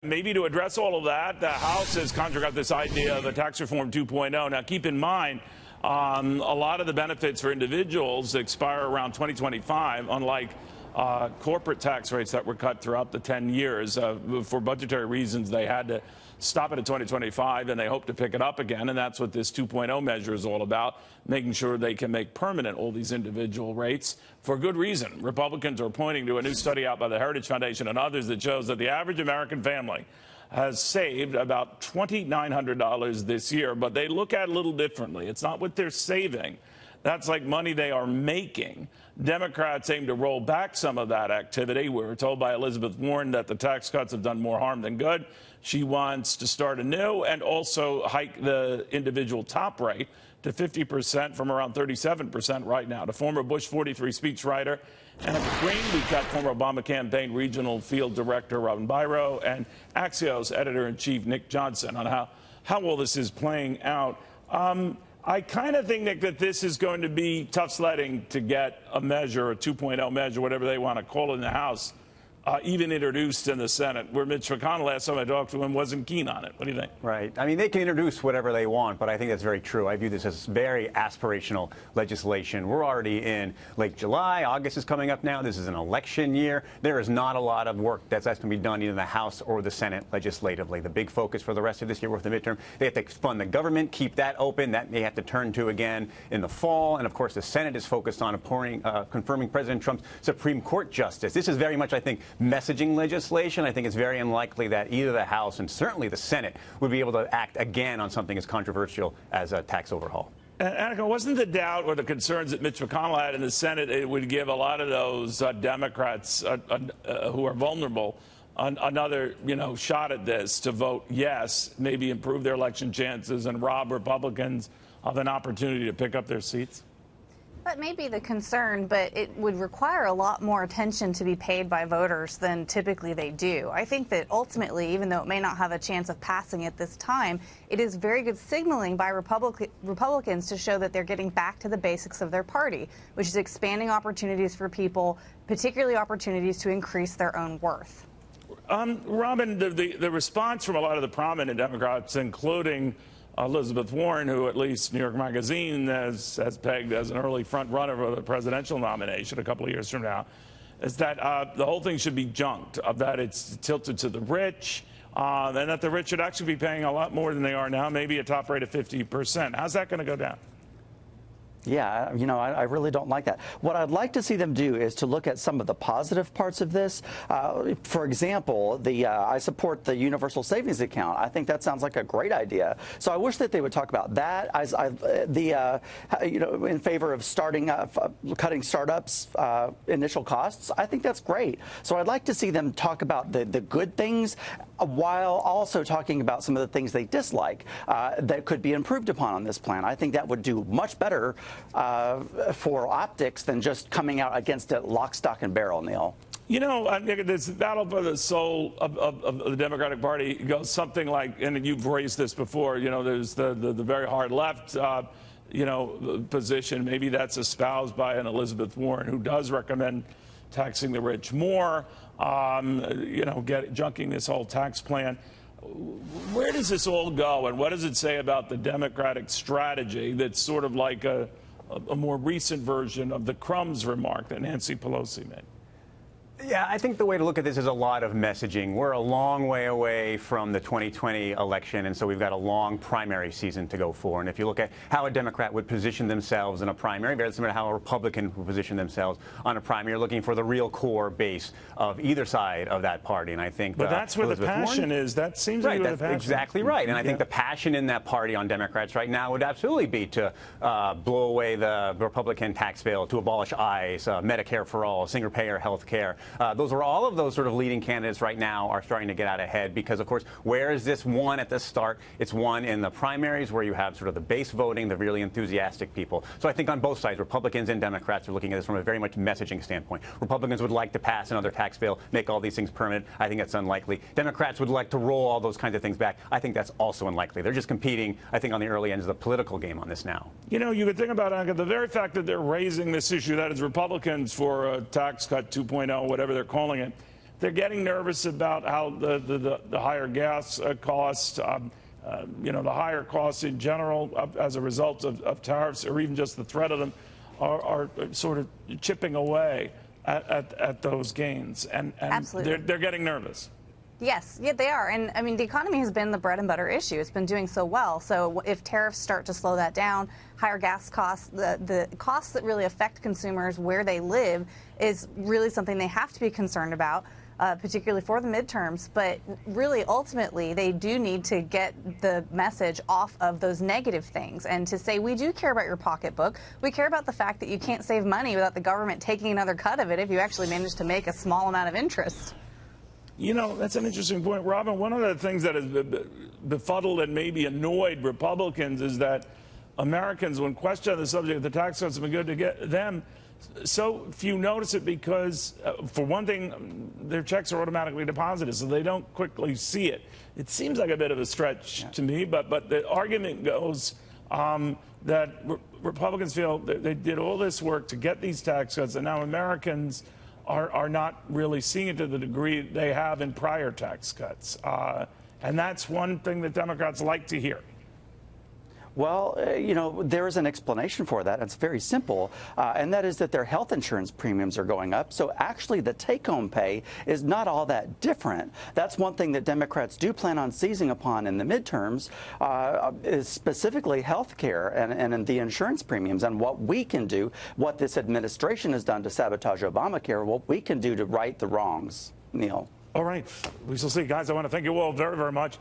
Maybe to address all of that, the House has conjured up this idea of a tax reform 2.0. Now, keep in mind, a lot of the benefits for individuals expire around 2025, unlike corporate tax rates that were cut throughout the 10 years. For budgetary reasons, they had to stop it at 2025, and they hope to pick it up again. And that's what this 2.0 measure is all about, making sure they can make permanent all these individual rates for good reason. Republicans are pointing to a new study out by the Heritage Foundation and others that shows that the average American family has saved about $2,900 this year, but they look at it a little differently. It's not what they're saving. That's like money they are making. Democrats aim to roll back some of that activity. We were told by Elizabeth Warren that the tax cuts have done more harm than good. She wants to start anew and also hike the individual top rate to 50% from around 37% right now. The former Bush 43 speechwriter Anneke Green, we got former Obama campaign regional field director Robin Biro, and Axios Editor-in-Chief Nick Johnston on how all this is playing out. I kind of think, Nick, that this is going to be tough sledding to get a measure, a 2.0 measure, whatever they want to call it in the House, even introduced in the Senate, where Mitch McConnell, last time I talked to him, wasn't keen on it. What do you think? Right. I mean, they can introduce whatever they want, but I think that's very true. I view this as very aspirational legislation. We're already in late July. August is coming up now. This is an election year. There is not a lot of work that's going to be done either in the House or the Senate legislatively. The big focus for the rest of this year with the midterm, they have to fund the government, keep that open. That they have to turn to again in the fall. And, of course, the Senate is focused on confirming President Trump's Supreme Court justice. This is very much, I think, messaging legislation. I think it's very unlikely that either the House and certainly the Senate would be able to act again on something as controversial as a tax overhaul. Anneke, wasn't the doubt or the concerns that Mitch McConnell had in the Senate it would give a lot of those Democrats who are vulnerable another, shot at this to vote yes, maybe improve their election chances and rob Republicans of an opportunity to pick up their seats? That may be the concern, but it would require a lot more attention to be paid by voters than typically they do. I think that ultimately, even though it may not have a chance of passing at this time, it is very good signaling by Republicans to show that they're getting back to the basics of their party, which is expanding opportunities for people, particularly opportunities to increase their own worth. Robin, the response from a lot of the prominent Democrats, including Elizabeth Warren, who at least New York Magazine has pegged as an early front runner for the presidential nomination a couple of years from now, is that the whole thing should be junked, that it's tilted to the rich, and that the rich should actually be paying a lot more than they are now, maybe a top rate of 50%. How's that going to go down? Yeah, I really don't like that. What I'd like to see them do is to look at some of the positive parts of this. For example, I support the universal savings account. I think that sounds like a great idea. So I wish that they would talk about that. In favor of cutting startups' initial costs. I think that's great. So I'd like to see them talk about the good things while also talking about some of the things they dislike that could be improved upon on this plan. I think that would do much better for optics than just coming out against it lock, stock, and barrel, Neil. This battle for the soul of the Democratic Party goes something like, and you've raised this before, there's the very hard left, position. Maybe that's espoused by an Elizabeth Warren who does recommend taxing the rich more, junking this whole tax plan. Where does this all go, and what does it say about the Democratic strategy that's sort of like a more recent version of the crumbs remark that Nancy Pelosi made? Yeah, I think the way to look at this is a lot of messaging. We're a long way away from the 2020 election, and so we've got a long primary season to go for. And if you look at how a Democrat would position themselves in a primary, very similar to how a Republican would position themselves on a primary, you're looking for the real core base of either side of that party. And I think but that's where Elizabeth the passion Warren, is. That seems right, to be where that's the passion exactly right. And I think the passion in that party on Democrats right now would absolutely be to blow away the Republican tax bill, to abolish ICE, Medicare for all, single-payer health care. Those are all of those sort of leading candidates right now are starting to get out ahead because, of course, where is this won at the start? It's won in the primaries where you have sort of the base voting, the really enthusiastic people. So I think on both sides, Republicans and Democrats are looking at this from a very much messaging standpoint. Republicans would like to pass another tax bill, make all these things permanent. I think that's unlikely. Democrats would like to roll all those kinds of things back. I think that's also unlikely. They're just competing, I think, on the early ends of the political game on this now. You could think about, Anneke, the very fact that they're raising this issue, that is Republicans for a tax cut 2.0, whatever they're calling it, they're getting nervous about how the higher gas costs, the higher costs in general as a result of tariffs, or even just the threat of them, are sort of chipping away at those gains, and they're getting nervous. Yes, yeah, they are. And I mean, the economy has been the bread and butter issue. It's been doing so well. So if tariffs start to slow that down, higher gas costs, the costs that really affect consumers where they live is really something they have to be concerned about, particularly for the midterms. But really, ultimately, they do need to get the message off of those negative things and to say, we do care about your pocketbook. We care about the fact that you can't save money without the government taking another cut of it if you actually manage to make a small amount of interest. You know, that's an interesting point, Robin. One of the things that has befuddled and maybe annoyed Republicans is that Americans, when questioned on the subject of the tax cuts, have been good to get them. So few notice it because, for one thing, their checks are automatically deposited, so they don't quickly see it. It seems like a bit of a stretch to me, but the argument goes that Republicans feel they did all this work to get these tax cuts, and now Americans are not really seeing it to the degree they have in prior tax cuts. And that's one thing that Democrats like to hear. Well, there is an explanation for that. It's very simple, and that is that their health insurance premiums are going up. So actually, the take-home pay is not all that different. That's one thing that Democrats do plan on seizing upon in the midterms, is specifically health care and the insurance premiums, and what we can do, what this administration has done to sabotage Obamacare, what we can do to right the wrongs. Neil. All right. We shall see. Guys, I want to thank you all very, very much.